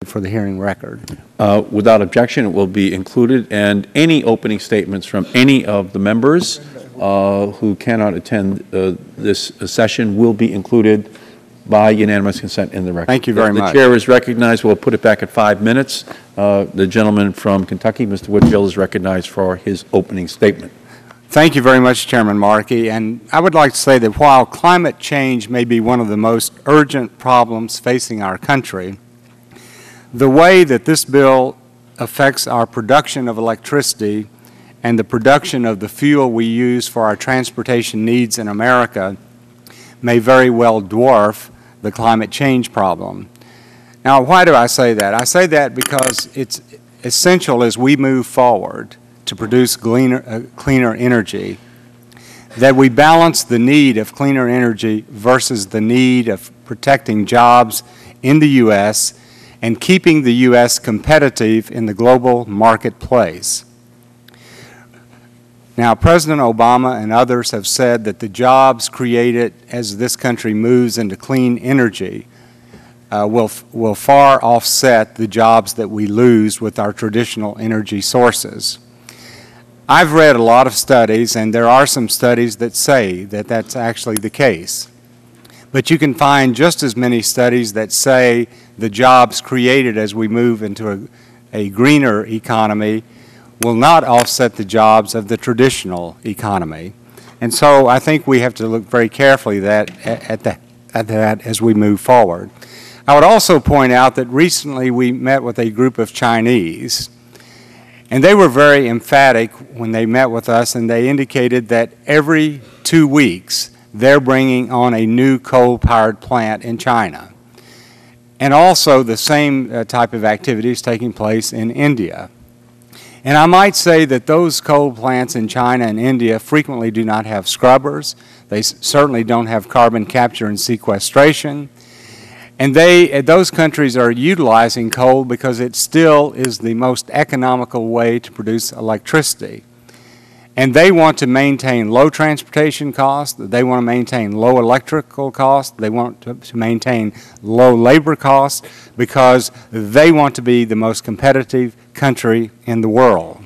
for the hearing record. Without objection, it will be included, and any opening statements from any of the members who cannot attend this session will be included by unanimous consent in the record. Thank you very much. The Chair is recognized. We'll put it back at 5 minutes. The gentleman from Kentucky, Mr. Whitfield, is recognized for his opening statement. Thank you very much, Chairman Markey. And I would like to say that while climate change may be one of the most urgent problems facing our country, the way that this bill affects our production of electricity and the production of the fuel we use for our transportation needs in America may very well dwarf the climate change problem. Now, why do I say that? I say that because it's essential as we move forward to produce cleaner energy that we balance the need of cleaner energy versus the need of protecting jobs in the U.S. and keeping the U.S. competitive in the global marketplace. Now, President Obama and others have said that the jobs created as this country moves into clean energy will far offset the jobs that we lose with our traditional energy sources. I've read a lot of studies, and there are some studies that say that that's actually the case. But you can find just as many studies that say the jobs created as we move into a greener economy will not offset the jobs of the traditional economy. And so I think we have to look very carefully at that as we move forward. I would also point out that recently we met with a group of Chinese, and they were very emphatic when they met with us, and they indicated that every 2 weeks they're bringing on a new coal-powered plant in China. And also the same type of activities taking place in India. And I might say that those coal plants in China and India frequently do not have scrubbers. They certainly don't have carbon capture and sequestration. And those countries are utilizing coal because it still is the most economical way to produce electricity. And they want to maintain low transportation costs. They want to maintain low electrical costs. They want to maintain low labor costs because they want to be the most competitive country in the world.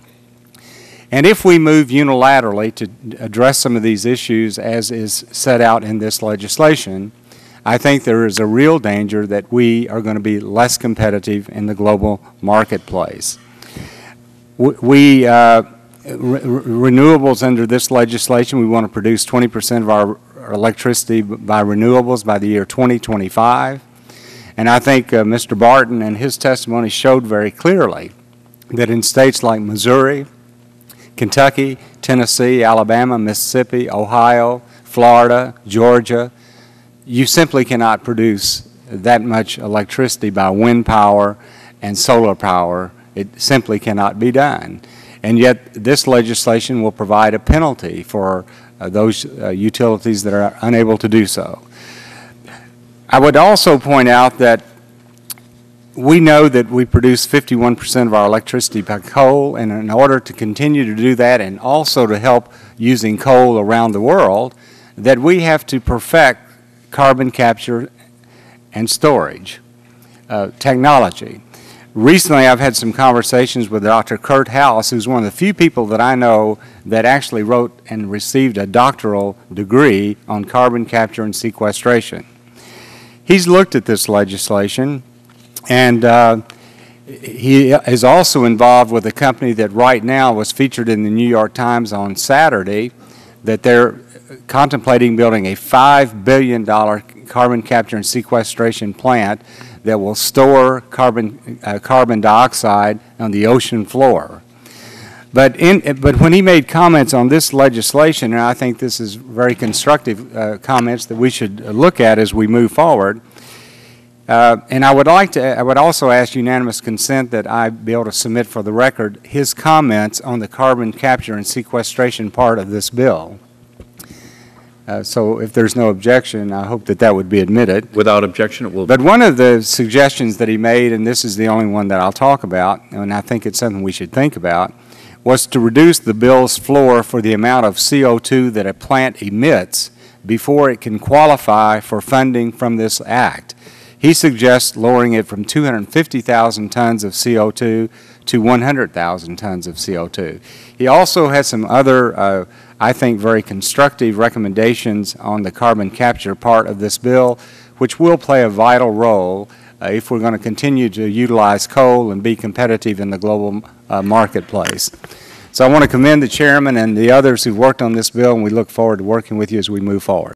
And if we move unilaterally to address some of these issues as is set out in this legislation, I think there is a real danger that we are going to be less competitive in the global marketplace. Renewables under this legislation, we want to produce 20% of our electricity by renewables by the year 2025. And I think Mr. Barton and his testimony showed very clearly that in states like Missouri, Kentucky, Tennessee, Alabama, Mississippi, Ohio, Florida, Georgia, you simply cannot produce that much electricity by wind power and solar power. It simply cannot be done. And yet this legislation will provide a penalty for those utilities that are unable to do so. I would also point out that we know that we produce 51% of our electricity by coal, and in order to continue to do that and also to help using coal around the world, that we have to perfect carbon capture and storage technology. Recently, I've had some conversations with Dr. Kurt House, who's one of the few people that I know that actually wrote and received a doctoral degree on carbon capture and sequestration. He's looked at this legislation, and he is also involved with a company that right now was featured in the New York Times on Saturday, that they're contemplating building a $5 billion carbon capture and sequestration plant that will store carbon dioxide on the ocean floor. But when he made comments on this legislation, and I think this is very constructive comments that we should look at as we move forward, and I would also ask unanimous consent that I be able to submit for the record his comments on the carbon capture and sequestration part of this bill. So if there's no objection, I hope that that would be admitted. Without objection, it will be. But one of the suggestions that he made, and this is the only one that I'll talk about, and I think it's something we should think about, was to reduce the bill's floor for the amount of CO2 that a plant emits before it can qualify for funding from this act. He suggests lowering it from 250,000 tons of CO2 to 100,000 tons of CO2. He also has some other, I think, very constructive recommendations on the carbon capture part of this bill, which will play a vital role if we're going to continue to utilize coal and be competitive in the global marketplace. So I want to commend the chairman and the others who've worked on this bill, and we look forward to working with you as we move forward.